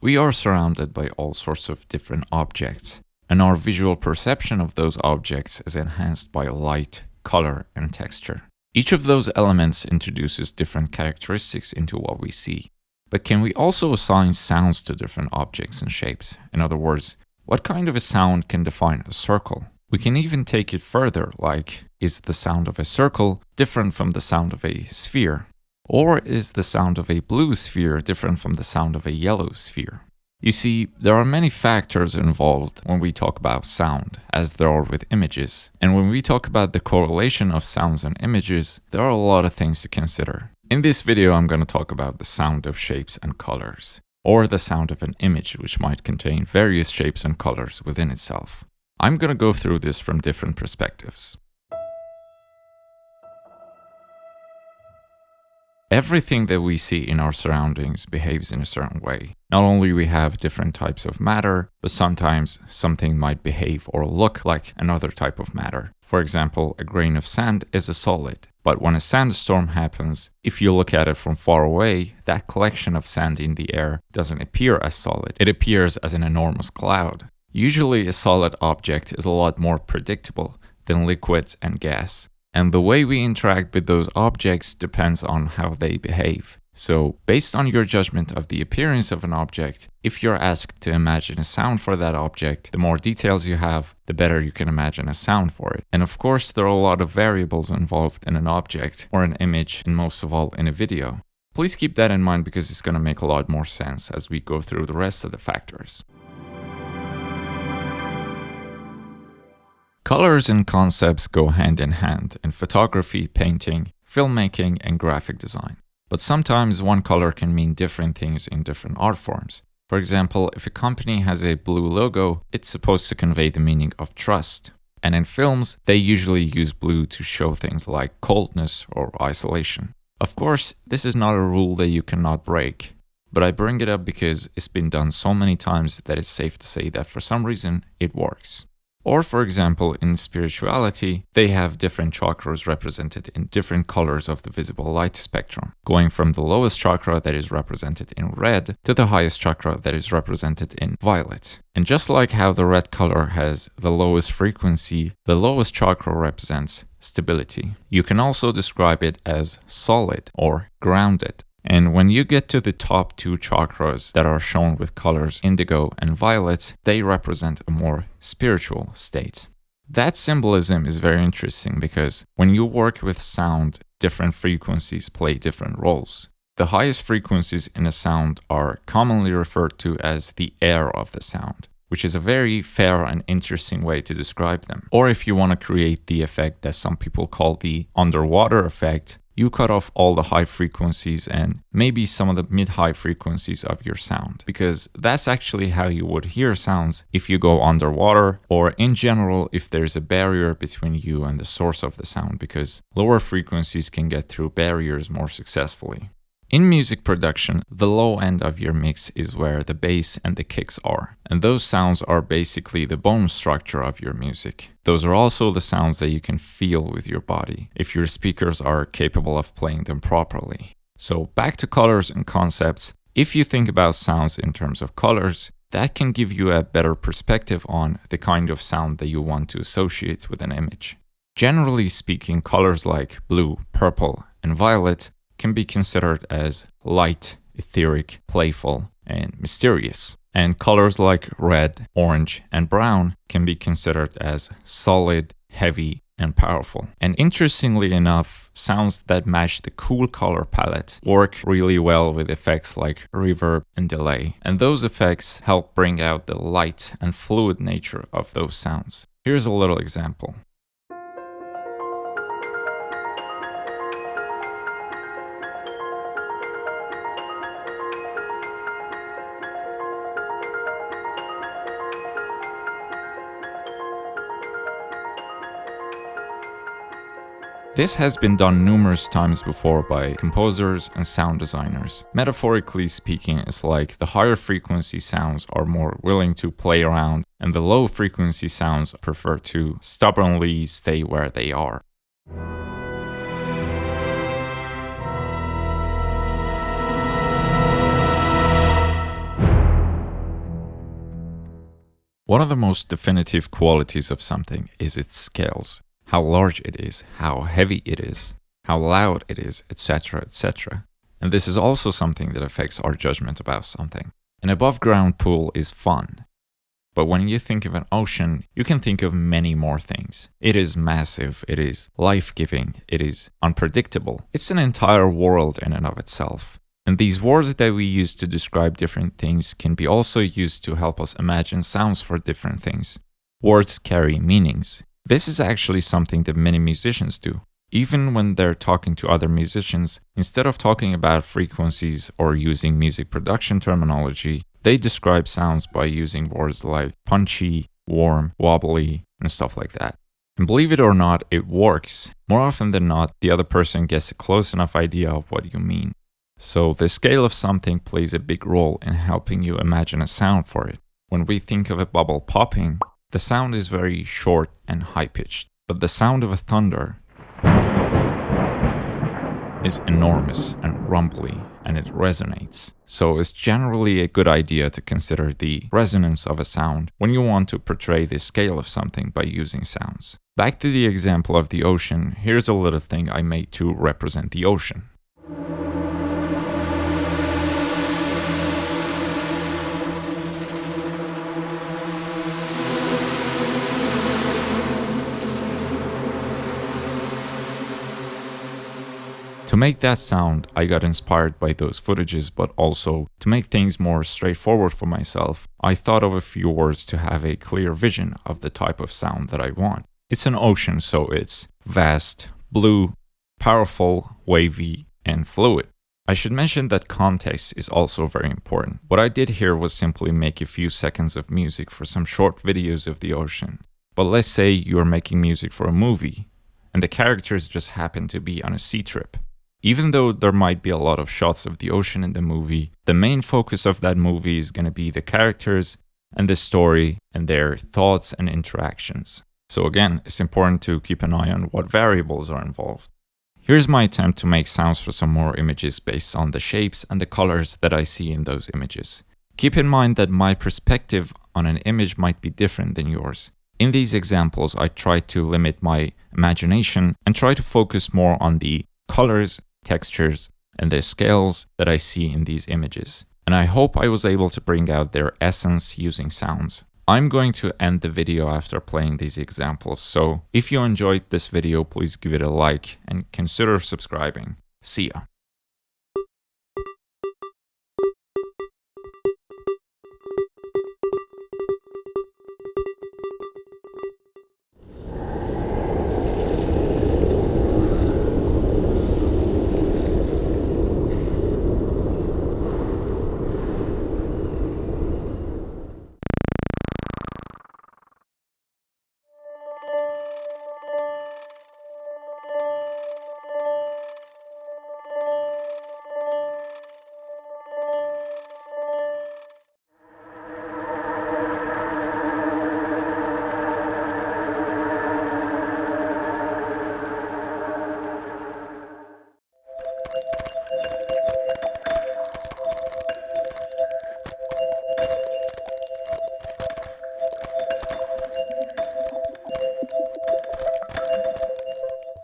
We are surrounded by all sorts of different objects, and our visual perception of those objects is enhanced by light, color, and texture. Each of those elements introduces different characteristics into what we see. But can we also assign sounds to different objects and shapes? In other words, what kind of a sound can define a circle? We can even take it further, like, is the sound of a circle different from the sound of a sphere? Or is the sound of a blue sphere different from the sound of a yellow sphere? You see, there are many factors involved when we talk about sound, as there are with images. And when we talk about the correlation of sounds and images, there are a lot of things to consider. In this video, I'm going to talk about the sound of shapes and colors, or the sound of an image which might contain various shapes and colors within itself. I'm going to go through this from different perspectives. Everything that we see in our surroundings behaves in a certain way. Not only we have different types of matter, but sometimes something might behave or look like another type of matter. For example, a grain of sand is a solid. But when a sandstorm happens, if you look at it from far away, that collection of sand in the air doesn't appear as solid. It appears as an enormous cloud. Usually a solid object is a lot more predictable than liquids and gas. And the way we interact with those objects depends on how they behave. So, based on your judgment of the appearance of an object, if you're asked to imagine a sound for that object, the more details you have, the better you can imagine a sound for it. And of course, there are a lot of variables involved in an object or an image, and most of all in a video. Please keep that in mind because it's going to make a lot more sense as we go through the rest of the factors. Colors and concepts go hand in hand in photography, painting, filmmaking, and graphic design. But sometimes one color can mean different things in different art forms. For example, if a company has a blue logo, it's supposed to convey the meaning of trust. And in films, they usually use blue to show things like coldness or isolation. Of course, this is not a rule that you cannot break. But I bring it up because it's been done so many times that it's safe to say that for some reason, it works. Or for example, in spirituality, they have different chakras represented in different colors of the visible light spectrum, going from the lowest chakra that is represented in red to the highest chakra that is represented in violet. And just like how the red color has the lowest frequency, the lowest chakra represents stability. You can also describe it as solid or grounded. And when you get to the top two chakras that are shown with colors indigo and violet, they represent a more spiritual state. That symbolism is very interesting because when you work with sound, different frequencies play different roles. The highest frequencies in a sound are commonly referred to as the air of the sound, which is a very fair and interesting way to describe them. Or if you want to create the effect that some people call the underwater effect, you cut off all the high frequencies and maybe some of the mid-high frequencies of your sound, because that's actually how you would hear sounds if you go underwater, or in general if there's a barrier between you and the source of the sound, because lower frequencies can get through barriers more successfully. In music production, the low end of your mix is where the bass and the kicks are, and those sounds are basically the bone structure of your music. Those are also the sounds that you can feel with your body, if your speakers are capable of playing them properly. So back to colors and concepts, if you think about sounds in terms of colors, that can give you a better perspective on the kind of sound that you want to associate with an image. Generally speaking, colors like blue, purple, and violet can be considered as light, etheric, playful, and mysterious. And colors like red, orange, and brown can be considered as solid, heavy, and powerful. And interestingly enough, sounds that match the cool color palette work really well with effects like reverb and delay. And those effects help bring out the light and fluid nature of those sounds. Here's a little example. This has been done numerous times before by composers and sound designers. Metaphorically speaking, it's like the higher frequency sounds are more willing to play around, and the low frequency sounds prefer to stubbornly stay where they are. One of the most definitive qualities of something is its scales. How large it is, how heavy it is, how loud it is, etc., etc. And this is also something that affects our judgment about something. An above-ground pool is fun. But when you think of an ocean, you can think of many more things. It is massive, it is life-giving, it is unpredictable. It's an entire world in and of itself. And these words that we use to describe different things can be also used to help us imagine sounds for different things. Words carry meanings. This is actually something that many musicians do. Even when they're talking to other musicians, instead of talking about frequencies or using music production terminology, they describe sounds by using words like punchy, warm, wobbly, and stuff like that. And believe it or not, it works. More often than not, the other person gets a close enough idea of what you mean. So the scale of something plays a big role in helping you imagine a sound for it. When we think of a bubble popping, the sound is very short and high-pitched, but the sound of a thunder is enormous and rumbly, and it resonates. So it's generally a good idea to consider the resonance of a sound when you want to portray the scale of something by using sounds. Back to the example of the ocean, here's a little thing I made to represent the ocean. To make that sound, I got inspired by those footages, but also to make things more straightforward for myself, I thought of a few words to have a clear vision of the type of sound that I want. It's an ocean, so it's vast, blue, powerful, wavy, and fluid. I should mention that context is also very important. What I did here was simply make a few seconds of music for some short videos of the ocean. But let's say you're making music for a movie, and the characters just happen to be on a sea trip. Even though there might be a lot of shots of the ocean in the movie, the main focus of that movie is going to be the characters and the story and their thoughts and interactions. So again, it's important to keep an eye on what variables are involved. Here's my attempt to make sounds for some more images based on the shapes and the colors that I see in those images. Keep in mind that my perspective on an image might be different than yours. In these examples, I try to limit my imagination and try to focus more on the colors, textures, and the scales that I see in these images. And I hope I was able to bring out their essence using sounds. I'm going to end the video after playing these examples, so if you enjoyed this video, please give it a like and consider subscribing. See ya!